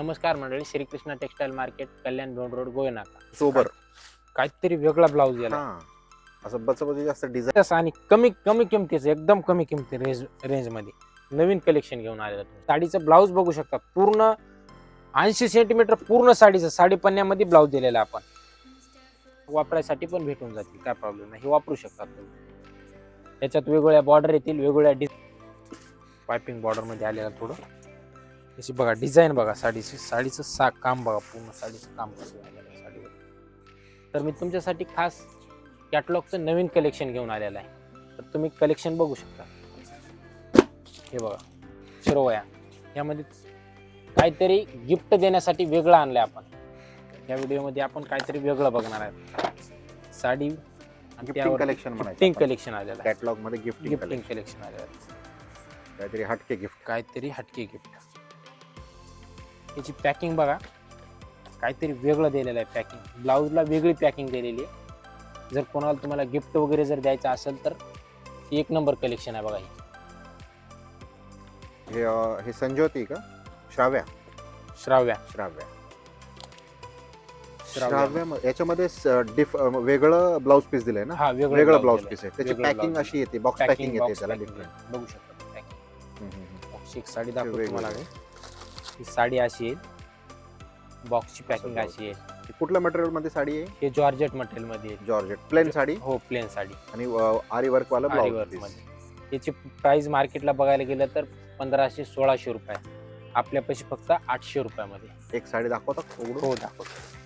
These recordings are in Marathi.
नमस्कार मंडळी, श्रीकृष्ण टेक्सटाईल मार्केट, कल्याण रोड रोड, गोयनाका. सोबर काहीतरी वेगळा ब्लाऊज गेला हा असं बचबची जास्त डिझाईन आणि कमी कमी किमतीचं, एकदम कमी किमती रेंज मध्ये नवीन कलेक्शन घेऊन आलेलं. साडीचं ब्लाऊज बघू शकता, पूर्ण 80 सेंटीमीटर पूर्ण साडीचं साडीपन्न्यामध्ये ब्लाऊज दिलेला आपण. वापरायसाठी पण भेटून जातील, काय प्रॉब्लेम नाही, हे वापरू शकतात तुम्ही. त्याच्यात वेगवेगळ्या बॉर्डर येतील, वेगवेगळ्या पायपिंग बॉर्डर मध्ये आलेला. थोडं त्याची बघा डिझाईन बघा, साडीचं काम बघा, पूर्ण साडीचं काम कसं आलेलं आहे साडीवर. तर मी तुमच्यासाठी खास कॅटलॉगचं नवीन कलेक्शन घेऊन आलेलं आहे. तर तुम्ही कलेक्शन बघू शकता. हे बघा शिरोवया, यामध्ये काहीतरी गिफ्ट देण्यासाठी वेगळं आणलंय आपण. या व्हिडिओमध्ये आपण काहीतरी वेगळं बघणार आहे. Sari gifting collection gifting collection आलेलं आहे. कॅटलॉग मध्ये गिफ्टिंग कलेक्शन आलेलं आहे. काहीतरी हटके गिफ्ट, काहीतरी हटके गिफ्ट. याची पॅकिंग बघा, काहीतरी वेगळं दिलेलं आहे. पॅकिंग ब्लाऊजला वेगळी पॅकिंग दिलेली आहे. जर कोणाला तुम्हाला गिफ्ट वगैरे जर द्यायचं असेल तर एक नंबर कलेक्शन आहे बघा. हे संजोती का श्राव्या श्राव्या श्राव्या याच्यामध्ये वेगळं ब्लाऊज पीस दिलंय ना. हा वेगळं ब्लाऊज पीस आहे. त्याची पॅकिंग अशी येते, बॉक्स पॅकिंग येते त्याला. बघू शकता पॅकिंग. एक साडी दाखवतो तुम्हाला. ही साडी अशी आहे, बॉक्सची पॅकिंग अशी आहे. कुठल्या मटेरियल मध्ये साडी आहे? हे जॉर्जेट मटेरियल मध्ये. Georgette plain sari. हो, प्लेन साडी आणि आरी वर्क वाला ब्लाऊज मध्ये. याची प्राइस मार्केटला बघायला गेलं तर 1500-1600 रुपये. आपल्यापाशी फक्त 800 रुपयामध्ये. एक साडी दाखवता? हो दाखवतो.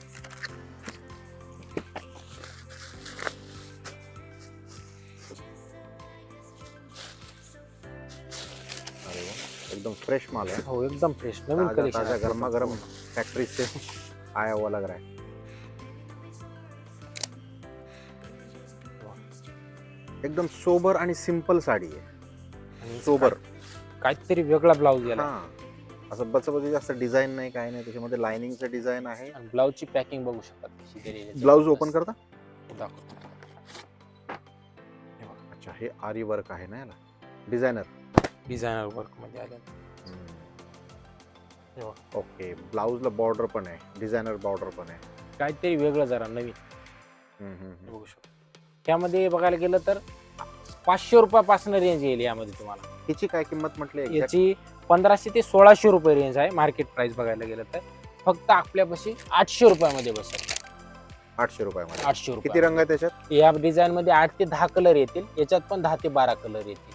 एकदम फ्रेश माल है. हो एकदम फ्रेश नवीन कलेक्शन ताजा गरमा गरम फैक्ट्री से आया हुआ लग रहा है. एकदम सोबर आणि सिंपल साडी आहे. सोबर, काहीतरी वेगळा ब्लाऊज गेला. असं बचबची जास्त डिझाइन नाही, काय नाही. त्याच्यामध्ये लाइनिंगचं डिझाइन आहे. आणि ब्लाऊजची पॅकिंग बघू शकता कशी केलेली आहे. ब्लाऊज ओपन करता? दाखवतो. अच्छा, हे आरी वर्क आहे ना, याला डिझायनर वर्क मध्ये आले. ओके, ब्लाऊजला बॉर्डर पण आहे, डिझायनर बॉर्डर पण आहे. काहीतरी वेगळं जरा नवीन बघू शकतो. त्यामध्ये बघायला गेलं तर 500 रुपयापासून रेंज येईल यामध्ये तुम्हाला. हिची काय किंमत म्हटली? याची 1500 ते 1600 रुपये रेंज आहे मार्केट प्राइस बघायला गेलं तर. फक्त आपल्यापाशी 800 रुपयामध्ये बसेल. 800 रुपयामध्ये. 800 रुपये. किती रंग आहे त्याच्यात? या डिझाईन मध्ये 8 ते 10 कलर येतील. याच्यात पण 10 ते 12 कलर येतील.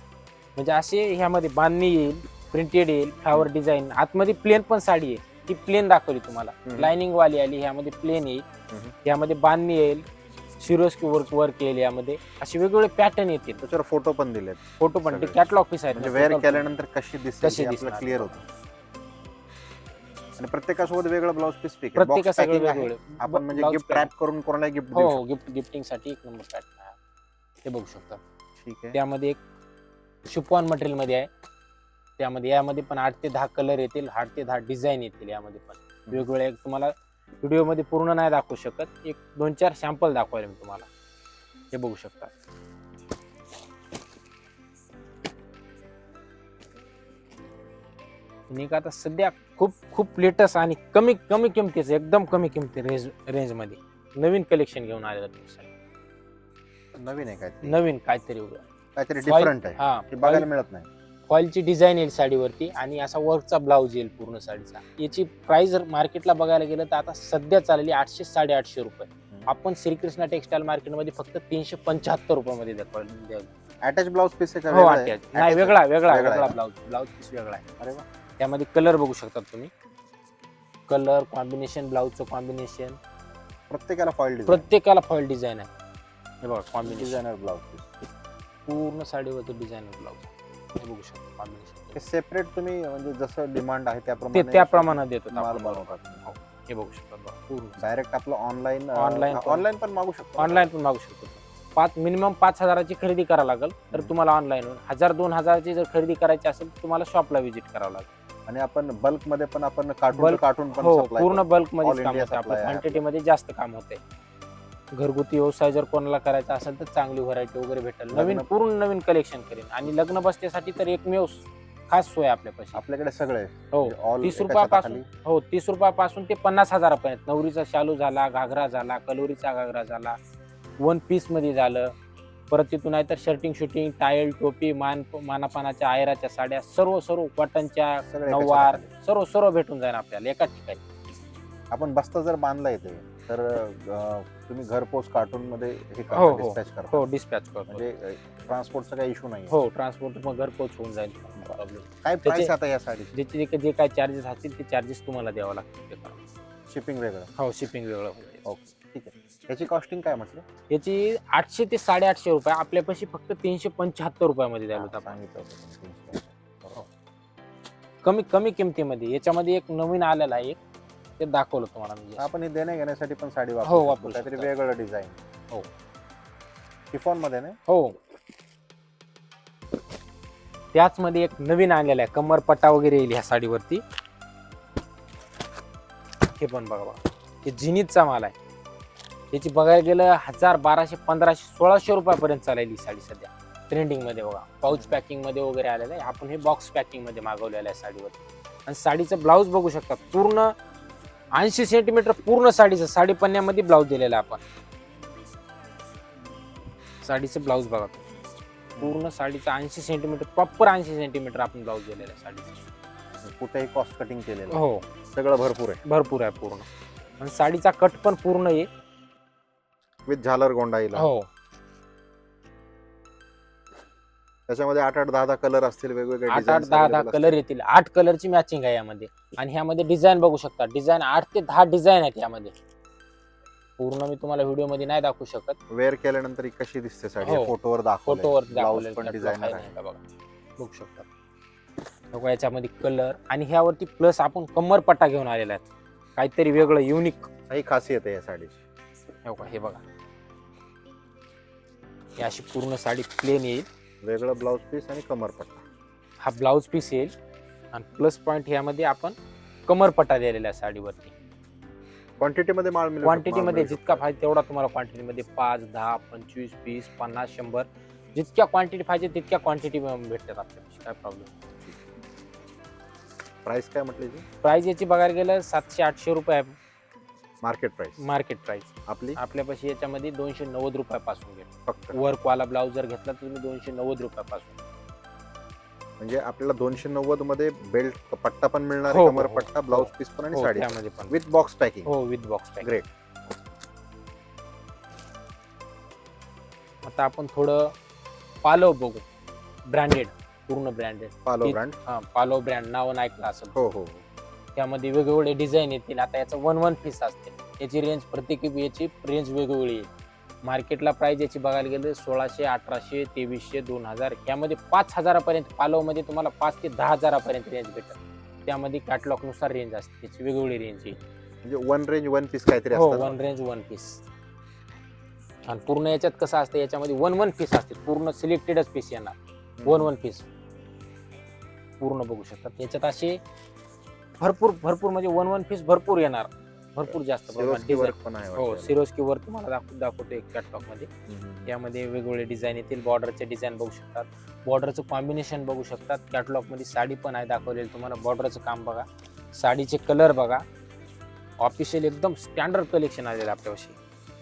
म्हणजे असे ह्यामध्ये बांधणी येईल, प्रिंटेड येईल, फ्लावर डिझाईन. आतमध्ये प्लेन पण साडी आहे, ती प्लेन दाखवली तुम्हाला. लाइनिंग वाली आली, ह्यामध्ये प्लेन येईल. यामध्ये बांधणी येईल, सिरोस्की वर्क येईल. यामध्ये असे वेगवेगळे पॅटर्न येतील. त्याच्यावर फोटो पण दिलेत. फोटो पण कॅटलॉग पीस आहेत. म्हणजे वेअर केल्यानंतर कशी दिसते क्लिअर होतं. आणि प्रत्येकासोबत वेगळं ब्लाऊज पीस पिक. प्रत्येकासाठी वेगवेगळे आपण म्हणजे गिफ्ट रॅप करून कोणाला गिफ्ट देऊ. हो, गिफ्टिंग साठी एक नंबर पॅटर्न आहे. ते बघू शकता. ठीक आहे. त्यामध्ये एक शिफॉन मटेरियल मध्ये आहे. त्यामध्ये यामध्ये पण 8 ते 10 कलर येतील, 8 ते 10 डिझाईन येतील. यामध्ये पण वेगवेगळे तुम्हाला व्हिडिओ मध्ये पूर्ण नाही दाखवू शकत. एक 2-4 सॅम्पल दाखवायला मी तुम्हाला. हे बघू शकता. आणि आता सध्या खूप लेटेस्ट आणि कमी किमतीचं, एकदम कमी किमती रेंज मध्ये नवीन कलेक्शन घेऊन आलेलं तुमच्यासाठी. नवीन आहे काय? नवीन काहीतरी डिफरंट आहे. हा, ते बघायला मिळत नाही. फॉइलची डिझाईन येईल साडीवरती आणि असा वर्कचा ब्लाऊज येईल पूर्ण साडीचा. याची प्राइस मार्केटला बघायला गेलं तर आता सध्या चाललेली 800-850 रुपये. आपण श्रीकृष्ण टेक्सटाईल मार्केटमध्ये फक्त 375 रुपयामध्ये द्यावं. अटॅच ब्लाऊज पीस आहे का? हो, अटॅच नाही, वेगळा ब्लाऊज पीस वेगळा आहे. अरे वा. त्यामध्ये कलर बघू शकता तुम्ही. कलर कॉम्बिनेशन, ब्लाऊजचं कॉम्बिनेशन, प्रत्येकाला फॉइल डिझाईन आहे. हे बघा कॉम्बिनेशन, डिझायनर ब्लाऊज पीस पूर्ण साडीवरती डिझायनर ब्लाऊज. हे बघू शकता कॉम्बिनेशन. हे सेपरेट तुम्ही म्हणजे जसं डिमांड आहे त्याप्रमाणे देतो. बनवतात. हे बघू शकता पूर्ण. डायरेक्ट आपलं ऑनलाईन पण मागू शकतो. ऑनलाईन पण मागू शकतो. मिनिमम 5000ची खरेदी करावं लागेल तर तुम्हाला ऑनलाईन. 1000-2000ची जर खरेदी करायची असेल तर तुम्हाला शॉपला व्हिजिट करावं लागेल. आणि आपण बल्क मध्ये पण आपण काढून पण पूर्ण बल्क मध्ये काम होतं. आपल्या क्वांटिटी मध्ये जास्त काम होते. घरगुती व्यवसाय जर कोणाला करायचा असेल तर चांगली व्हरायटी वगैरे भेटेल. पूर्ण नवीन कलेक्शन करेन. आणि लग्न बसण्यासाठी तर एकमेव खास सोय आपल्यापाशी. आपल्याकडे सगळे हो, ऑल 30 रुपयापासून हो 30 रुपयापासून ते 50,000पर्यंत. नवरीचा शालू झाला, घागरा झाला, कलोरीचा घागरा झाला, वन पीस मध्ये झालं, परत तिथून आहे तर शर्टिंग शूटिंग, टायल, टोपी, मानापानाच्या आयराच्या साड्या, सर्व सर्व कॉटनच्या, सगळं एका नऊवार, छताखाली. सर्व सर्व भेटून जाईल आपल्याला एकाच ठिकाणी. आपण बस्ता जर बांधला येते तर तुम्ही घरपोच कार्टून मध्ये हे हो, हो. डिस्पॅच करता हो डिस्पॅच करतो. म्हणजे ट्रान्सपोर्टचा काही इश्यू नाही. हो ट्रान्सपोर्ट मग घरपोच होऊन जाईल. प्रॉब्लेम. काय प्राइस आता या साडी ज्याचे जे काय चार्जेस असतील ते चार्जेस तुम्हाला द्यावं लागतील. शिपिंग वेगळं? हो शिपिंग वेगळं होईल. ओके ठीक आहे. याची कॉस्टिंग काय म्हटलं? याची 800 ते 850 रुपये, आपल्यापाशी फक्त 375 रुपयामध्ये द्यायला होतं. सांगितलं होतं. कमी कमी किमतीमध्ये. याच्यामध्ये एक नवीन आलेला आहे, ते दाखवलं तुम्हाला. म्हणजे आपण हे देण्या घेण्यासाठी पण साडी हो, वापरू काहीतरी शकता. वेगळं डिझाईन. हो शिफॉन मध्ये ना? हो त्याच मध्ये एक नवीन आणलेला आहे, कमरपट्टा वगैरे येईल ह्या साडीवरती. हे पण बघा बघा, हे जिनीतचा माल आहे. याची बघायला गेलं 1000, 1200, 1500, 1600 रुपयापर्यंत चालेल ही साडी सध्या ट्रेंडिंग मध्ये. बघा पाऊच पॅकिंग मध्ये वगैरे आलेलं आहे. आपण हे बॉक्स पॅकिंग मध्ये मागवलेलं आहे साडीवरती. आणि साडीचं ब्लाऊज बघू शकता, पूर्ण 80 सेंटीमीटर पूर्ण साडीचं साडीपन्न्यामध्ये ब्लाऊज दिलेला आहे आपण. साडीचं ब्लाऊज बघा, पूर्ण साडीचं 80 सेंटीमीटर प्रॉपर 80 सेंटीमीटर आपण ब्लाऊज दिलेला आहे साडीचं. कुठेही कॉस्ट कटिंग केलेलं? हो सगळं भरपूर आहे. भरपूर आहे पूर्ण. आणि साडीचा कट पण पूर्ण आहे विथ झालर गोंडाईला. हो. त्याच्यामध्ये 8-8, 10-10 कलर असतील वेगवेगळे. 8-8, 10-10 कलर येतील. 8 कलरची मॅचिंग आहे यामध्ये. आणि ह्यामध्ये डिझाईन बघू शकता, डिझाईन 8 ते 10 डिझाईन आहेत यामध्ये. पूर्ण मी तुम्हाला व्हिडिओ मध्ये नाही दाखवू शकत. वेअर केल्यानंतर ही कशी दिसते साडी? हो. फोटोवर दाखवलंय. फोटोवर ब्लाऊज दाखवलेलं पण डिझायनर आहे. बघा, बघू शकता. बघा याच्यामध्ये कलर. आणि ह्यावरती प्लस आपण कमरपट्टा घेऊन आलेला आहे, काहीतरी वेगळं युनिक. ही खासियत आहे या साडीची. हे बघा, ही अशी पूर्ण साडी प्लेन येईल. वेगळं ब्लाऊज पीस आणि कमरपट्टा. हा ब्लाऊज पीस येईल. आणि प्लस पॉइंट ह्यामध्ये आपण कमरपट्टा दिलेला आहे साडीवरती. क्वांटिटी मध्ये माल मिळेल? क्वांटिटी मध्ये जितका पाहिजे तेवढा तुम्हाला क्वांटिटी मध्ये 5, 10, 25, 20, 50, 100 जितक्या क्वांटिटी पाहिजे तितक्या क्वांटिटी भेटतात आपल्याला. काय प्रॉब्लेम. प्राइस काय म्हटली? प्राइस याची बघायला गेलं 700-800 रुपये मार्केट प्राइस. Market price. आपली आपल्यापाशी याच्यामध्ये 290 रुपयापासून भेटेल. फक्त वर्कवाला ब्लाऊज जर घेतला तर तुम्ही 290 रुपयापासून. म्हणजे आपल्याला 290 मध्ये बेल्ट पट्टा पण मिळणार हो, आहे, हो, कमरपट्टा, हो. ब्लाऊज पीस पण आणि हो, साडी त्यामध्ये पण विथ बॉक्स पॅकिंग. हो विथ बॉक्स पॅकिंग. ग्रेट. आता आपण थोडं पालव बघू. ब्रँडेड, पूर्ण ब्रँडेड. पालो ब्रँड. हा पालव ब्रँड नाव ऐकलं असेल. हो हो. त्यामध्ये वेगवेगळे डिझाईन येतील. आता याचं 1 पीस असते. याची रेंज प्रत्येक याची रेंज वेगवेगळी आहे. मार्केटला प्राइस याची बघायला गेलं 1600, 1800, 2300, 2000. यामध्ये 5000 पर्यंत पालवमध्ये तुम्हाला 5 ते 10,000 पर्यंत रेंज भेटेल. त्यामध्ये कॅटलॉग नुसार रेंज असते, त्याची वेगवेगळी रेंज आहे. म्हणजे वन रेंज वन पीस काहीतरी हो असतं. 1 रेंज 1 पीस. आणि पूर्ण याच्यात कसं असतं, याच्यामध्ये 1 पीस असते. पूर्ण सिलेक्टेडच पीस येणार. 1 पीस पूर्ण बघू शकतात. याच्यात असे भरपूर भरपूर म्हणजे 1 पीस भरपूर येणार. भरपूर जास्त सिरोस्की वर्क पण आहे हो वाटतं. सिरोस्की वर्क तुम्हाला दाखवतो एक कॅटलॉग मध्ये. हम्म. त्यामध्ये वेगवेगळे डिझाईन येतील. बॉर्डरचे डिझाईन बघू शकतात, बॉर्डरचं कॉम्बिनेशन बघू शकतात. कॅटलॉग मध्ये साडी पण आहे दाखवलेली तुम्हाला. बॉर्डरचं काम बघा, साडीचे कलर बघा. ऑफिशियल एकदम स्टँडर्ड कलेक्शन आलेलं आपल्यापाशी.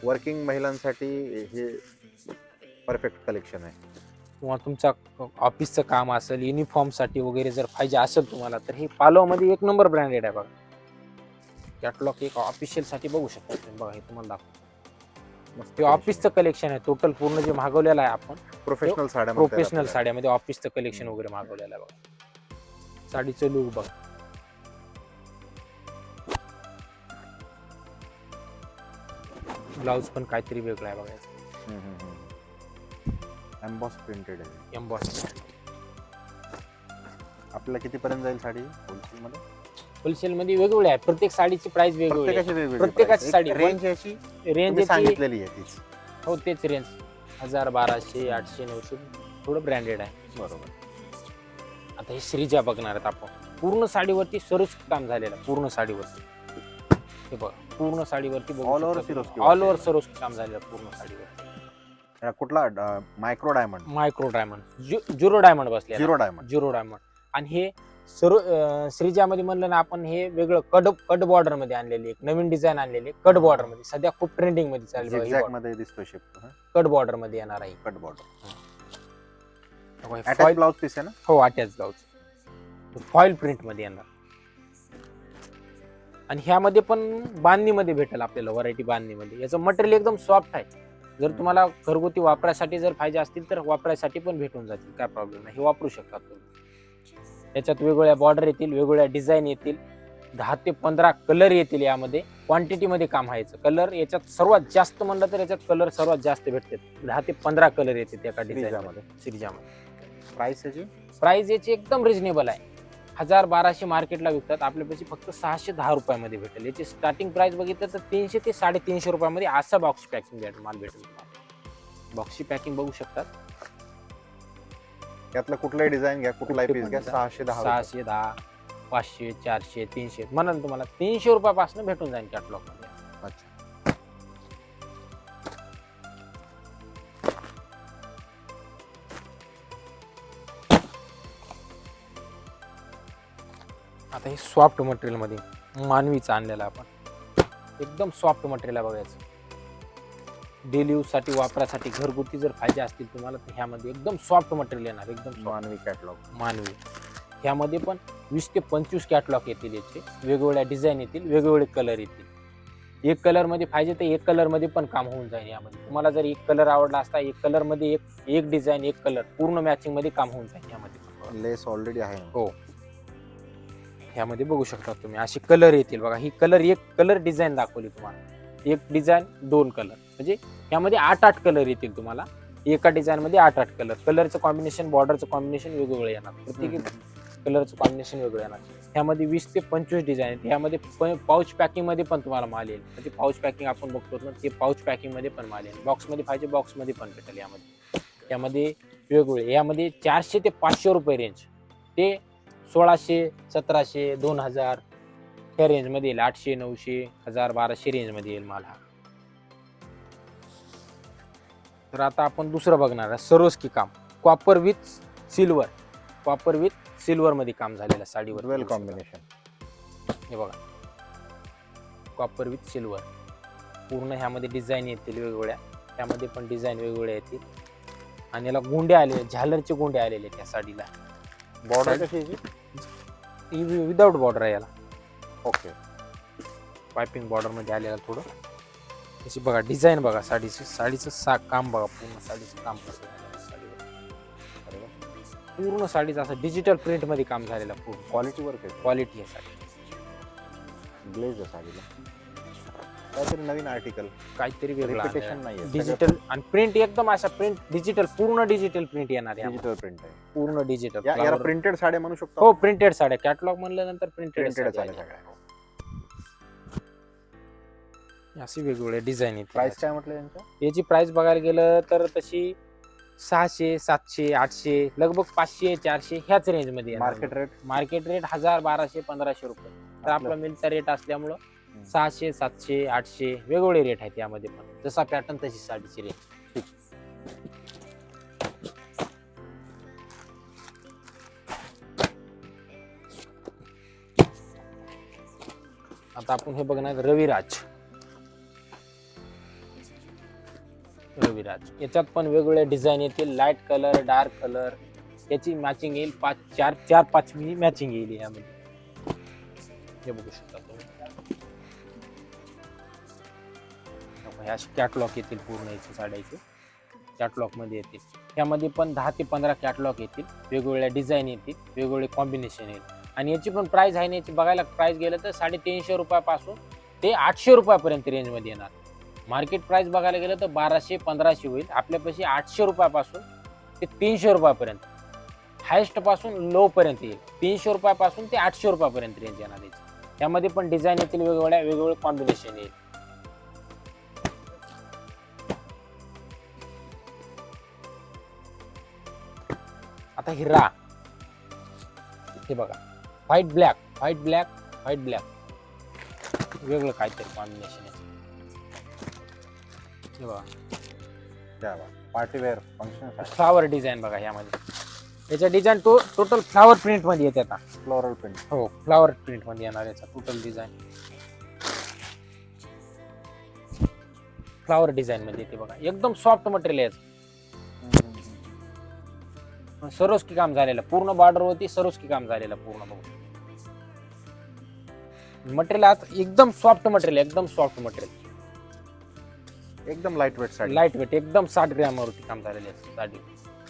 वर्किंग महिलांसाठी हे परफेक्ट कलेक्शन आहे. किंवा तुमचा ऑफिसचं काम असेल, युनिफॉर्म साठी वगैरे जर पाहिजे असेल तुम्हाला, तर हे पालव मध्ये 1 नंबर ब्रँडेड आहे बघा. कॅटलॉग एक ऑफिशियल साठी बघू शकता तुम्ही. बघा हे तुम्हाला दाखवतो. मस्त ते ऑफिसचं कलेक्शन आहे. टोटल पूर्ण जे मागवलेलं आहे आपण प्रोफेशनल साड्या. प्रोफेशनल साड्यामध्ये ऑफिसचं कलेक्शन वगैरे मागवलेलं आहे बघा. साडीचं लुक बघा. ब्लाऊज पण काहीतरी वेगळं आहे बघायचं. एम्बॉस प्रिंटेड आहे. एम्बॉस. आपल्याला किती पर्यंत जाईल साडी होलसेल मध्ये? होलसेल मध्ये वेगवेगळे आहे. प्रत्येक साडीची प्राइस वेगवेगळी आहे. प्रत्येकाची वेगवेगळी प्रत्येकाची price. साडी एक रेंज याची रेंज तुम्ही सांगितलेली आहे तीच. हो तेच रेंज 1000, 1200, 800, 900 थोडं ब्रँडेड आहे. बरोबर. आता हे श्रीजा बघणार आहेत आपण. पूर्ण साडीवरती सरोस्की काम झालेलं आहे. पूर्ण साडीवरती हे बघ, पूर्ण साडीवरती All over Swarovski all over Swarovski काम झालेलं आहे पूर्ण साडीवरती. कुठला micro diamond? Micro diamond, zero diamond बसले. Zero diamond. झिरो डायमंड आणि हे सर्व श्रीजामध्ये म्हणलं ना आपण, हे वेगळं कट बॉर्डर मध्ये आणलेली एक नवीन डिझाइन आणलेली कट बॉर्डर मध्ये, सध्या खूप ट्रेंडिंग मध्ये चालली झिगझॅग मध्ये दिसतो शेप. कट बॉर्डर मध्ये येणार आहे. Cut border foil attach blouse piece आहे ना. हो, अटॅच ब्लाउज फॉईल प्रिंट मध्ये येणार. आणि ह्यामध्ये पण बांधणीमध्ये भेटेल आपल्याला, व्हरायटी बांधणीमध्ये. याचं मटेरियल एकदम सॉफ्ट आहे. जर तुम्हाला घरगुती वापरासाठी जर पाहिजे असतील तर वापरायसाठी पण भेटून जातील, काय प्रॉब्लेम नाही, हे वापरू शकता तुम्ही. याच्यात वेगवेगळ्या बॉर्डर येतील, वेगवेगळ्या डिझाईन येतील, 10 ते 15 कलर येतील. यामध्ये क्वांटिटीमध्ये काम व्हायचं. कलर याच्यात सर्वात जास्त म्हणलं तर याच्यात कलर सर्वात जास्त भेटतात. 10 ते 15 कलर येतात एका डिझाईनमध्ये. श्रीजामध्ये प्राइस याची एकदम रिजनेबल आहे. 1000-1200 मार्केटला विकतात, आपल्यापाशी फक्त 610 रुपयामध्ये भेटेल. याची स्टार्टिंग प्राइस बघितलं तर 300 ते 350 रुपयामध्ये असा बॉक्स पॅकिंग माल भेटेल तुम्हाला. बॉक्सची पॅकिंग बघू शकतात. त्यातलं कुठलंही डिझाईन घ्या, कुठलाही पीस घ्या, 610, 500, 400, 300 म्हणाल तुम्हाला 300 रुपयापासून भेटून जाईल कॅटलॉग मध्ये. अच्छा. आता हे सॉफ्ट मटेरियल मध्ये मानवीचं आणलेलं आपण, एकदम सॉफ्ट मटेरियल बघायचं. डेली यूज साठी वापरासाठी घरगुती जर पाहिजे असतील तुम्हाला तर ह्यामध्ये एकदम सॉफ्ट मटेरियल येणार. एकदम मानवी कॅटलॉग. मानवी ह्यामध्ये पण 20 ते 25 कॅटलॉग येतील. याचे वेगवेगळ्या डिझाईन येतील, वेगवेगळे कलर येतील. एक कलर मध्ये पाहिजे तर एक कलर मध्ये पण काम होऊन जाईल. यामध्ये तुम्हाला जर एक कलर आवडला असता, एक कलर मध्ये एक डिझाईन, एक कलर पूर्ण मॅचिंग मध्ये काम होऊन जाईल. यामध्ये लेस ऑलरेडी आहे. हो, ह्यामध्ये बघू शकता तुम्ही असे कलर येतील बघा. ही कलर एक कलर डिझाईन दाखवली तुम्हाला. एक डिझाईन 2 कलर, म्हणजे यामध्ये 8 कलर येतील तुम्हाला. एका डिझाईन मध्ये 8 कलर. कलरचं कॉम्बिनेशन, बॉर्डरचं कॉम्बिनेशन वेगवेगळं येणार. प्रत्येक कलरचं कॉम्बिनेशन वेगळं येणार. ह्यामध्ये 20 ते 25 डिझाईन आहेत. ह्यामध्ये पाऊच पॅकिंग मध्ये पण तुम्हाला माल येईल. म्हणजे पाऊच पॅकिंग आपण बघतो ना, ते पाऊच पॅकिंग मध्ये पण माल येईल. बॉक्स मध्ये पाहिजे बॉक्स मध्ये पण भेटेल. यामध्ये वेगवेगळे, यामध्ये 400 ते 500 रुपये रेंज, ते 1600, 1700, 2000 ह्या रेंज मध्ये येईल. 800, 900, 1000, 1200 रेंज मध्ये येईल माल हा. तर आता आपण दुसरं बघणार आहे, सरोस्की काम, copper with silver. Copper with silver मध्ये काम झालेलं साडीवर. वेल कॉम्बिनेशन. हे बघा, कॉपर विथ सिल्वर पूर्ण. ह्यामध्ये डिझाईन येतील वेगवेगळ्या, त्यामध्ये पण डिझाईन वेगवेगळ्या येतील. आणि याला गुंडे आलेले, झालरचे गुंडे आलेले त्या साडीला. बॉर्डर कशी आहे? विदाउट बॉर्डर आहे याला. ओके. पायपिंग बॉर्डर मध्ये आलेला थोडं. अशी बघा डिझाईन बघा साडीचं काम बघा. पूर्ण साडीचं काम कसं झालेलं साडीवर. पूर्ण साडीचं असं डिजिटल प्रिंट मध्ये काम झालेलं. पूर्ण क्वालिटी वर्क आहे. क्वालिटी आहे साडी. ग्लेज आहे साडीला. काहीतरी नवीन आर्टिकल, काहीतरी रिपिटेशन नाही. डिजिटल आणि प्रिंट एकदम अशा प्रिंट डिजिटल, पूर्ण डिजिटल प्रिंट येणार. डिजिटल प्रिंट आहे. पूर्ण डिजिटल. याला प्रिंटेड साड्या म्हणू शकतो. हो, प्रिंटेड साड्या. कॅटलॉग म्हणल्यानंतर प्रिंटेड साड्या. अशी वेगवेगळे डिझाईन येते. प्राइस काय म्हटलं यांच्या? याची प्राइस बघायला गेलं तर तशी 600, 700, 800, लगभग 500, 400 ह्याच रेंज मध्ये. मार्केट रेट 1000, 1200, 1500 रुपये. तर आपला मिलचा रेट असल्यामुळं 600, 700, 800 वेगवेगळे रेट आहेत यामध्ये पण. जसा पॅटर्न तशी साडीची रेंज. आता आपण हे बघणार रविराज. याच्यात पण वेगवेगळे डिझाईन येतील. लाईट कलर, डार्क कलर, याची मॅचिंग येईल. 4-5 मॅचिंग येईल यामध्ये. हे बघू शकता तुम्ही. अशी कॅटलॉग येतील पूर्ण याची साड्याची. कॅटलॉग मध्ये येतील. यामध्ये पण 10 ते 15 कॅटलॉग येतील. वेगवेगळ्या डिझाईन येतील, वेगवेगळे कॉम्बिनेशन येईल. आणि याची पण प्राइस आहे ना, याची बघायला प्राइस गेलं तर 350 रुपयापासून ते 800 रुपयापर्यंत रेंज मध्ये येणार. मार्केट प्राइस बघायला गेलं तर 1200-1500 होईल. आपल्यापाशी 800 रुपयापासून ते 300 रुपयापर्यंत, हायस्ट पासून लो पर्यंत येईल. 300 रुपयापासून ते 800 रुपयापर्यंत रेंज येणार याची. त्यामध्ये पण डिझाईन येतील, वेगवेगळे कॉम्बिनेशन येईल. आता हिरा, हे बघा, व्हाईट ब्लॅक, वेगळं काहीतरी कॉम्बिनेशन आहे. हे बघा, party wear function flower design बघा यामध्ये. याचा डिझाईन तो टोटल फ्लावर प्रिंट मध्ये येते आता. Floral print. हो, फ्लावर प्रिंट मध्ये येणार याचा टोटल डिझाईन. फ्लावर डिझाईन मध्ये येते बघा. एकदम सॉफ्ट मटेरियल आहे. सरोस्की काम झालेलं पूर्ण बॉर्डर होती, सरोस्की काम झालेलं पूर्ण बघू. मटेरियल आता एकदम सॉफ्ट मटेरियल, एकदम सॉफ्ट मटेरियल, एकदम light weight sari. Light weight, एकदम 60 ग्रॅमवरती काम झालेले आहे साडी.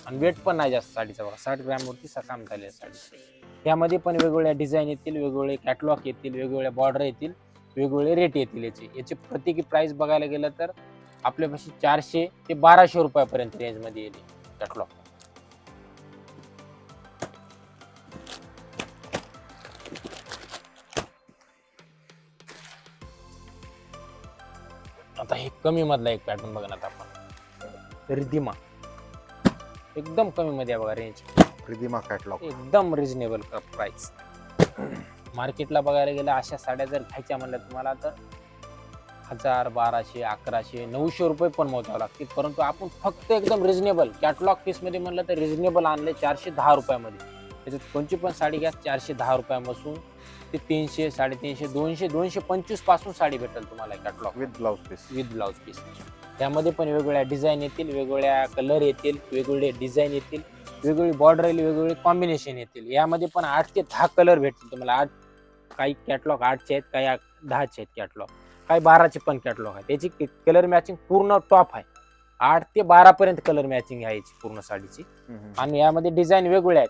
आणि वेट पण नाही जास्त साडीचा बघा. 60 ग्रॅमवरती काम झालेलं आहे साडी. त्यामध्ये पण वेगवेगळ्या डिझाईन येतील, वेगवेगळे कॅटलॉग येतील, वेगवेगळ््या बॉर्डर येतील, वेगवेगळे रेट येतील. याची प्रत्येकी प्राइस बघायला गेलं तर आपल्यापाशी 400 ते 1200 रुपयापर्यंत रेंज मध्ये येईल कॅटलॉग. आता हे कमी मधला एक पॅटर्न बघा ना आता आपण. रिधिमा एकदम कमी मध्ये आहे बघा रेंज. रिधिमा कॅटलॉग एकदम रिजनेबल प्राइस. मार्केटला बघायला गेलं अशा साड्या जर घ्यायच्या म्हणल्या तुम्हाला तर 1000, 1200, 1100, 900 रुपये पण मोजावं लागतील. परंतु आपण फक्त एकदम रिजनेबल कॅटलॉग पीस मध्ये म्हणलं तर रिजनेबल आणले 410 रुपयामध्ये. त्याच्यात कोणची पण साडी घ्या 410 रुपयापासून ते 300, 350, 200, 225 पासून साडी भेटेल तुम्हाला catalogue with blouse piece. With blouse piece. त्यामध्ये पण वेगवेगळ्या डिझाईन येतील, वेगवेगळ्या कलर येतील, वेगवेगळे डिझाईन येतील, वेगवेगळी बॉर्डर येईल, वेगवेगळे कॉम्बिनेशन येतील. यामध्ये पण 8 ते 10 कलर भेटतील तुम्हाला. 8 काही कॅटलॉग 8चे आहेत, काही 10चे आहेत कॅटलॉग, काही 12चे पण कॅटलॉग आहे. त्याची कलर मॅचिंग पूर्ण टॉप आहे. 8 ते 12 पर्यंत कलर मॅचिंग आहे याची पूर्ण साडीची. आणि यामध्ये डिझाईन वेगवेगळे आहेत.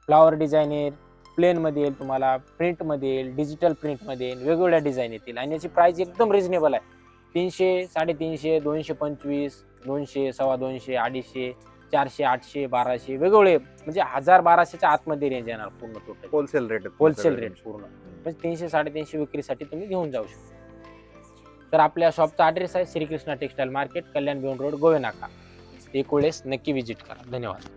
फ्लावर डिझाईन येईल, प्लेन मध्ये येईल तुम्हाला, प्रिंट मध्ये येईल, डिजिटल प्रिंट मध्ये येईल, वेगवेगळ्या डिझाईन येतील. आणि याची प्राइस एकदम रिजनेबल आहे. 300, 350, 225, 200, 225, 250, 400, 800, 1200 वेगवेगळे म्हणजे 1000-1200च्या आतमध्ये रेंज येणार पूर्ण total. Wholesale rate. Wholesale rate पूर्ण म्हणजे 300, 350 विक्रीसाठी तुम्ही घेऊन जाऊ शकता. तर आपल्या शॉपचा ॲड्रेस आहे श्रीकृष्णा टेक्सटाईल मार्केट, कल्याण भिवंडी रोड, गोवे नाका. एक वेळेस नक्की व्हिजिट करा. धन्यवाद.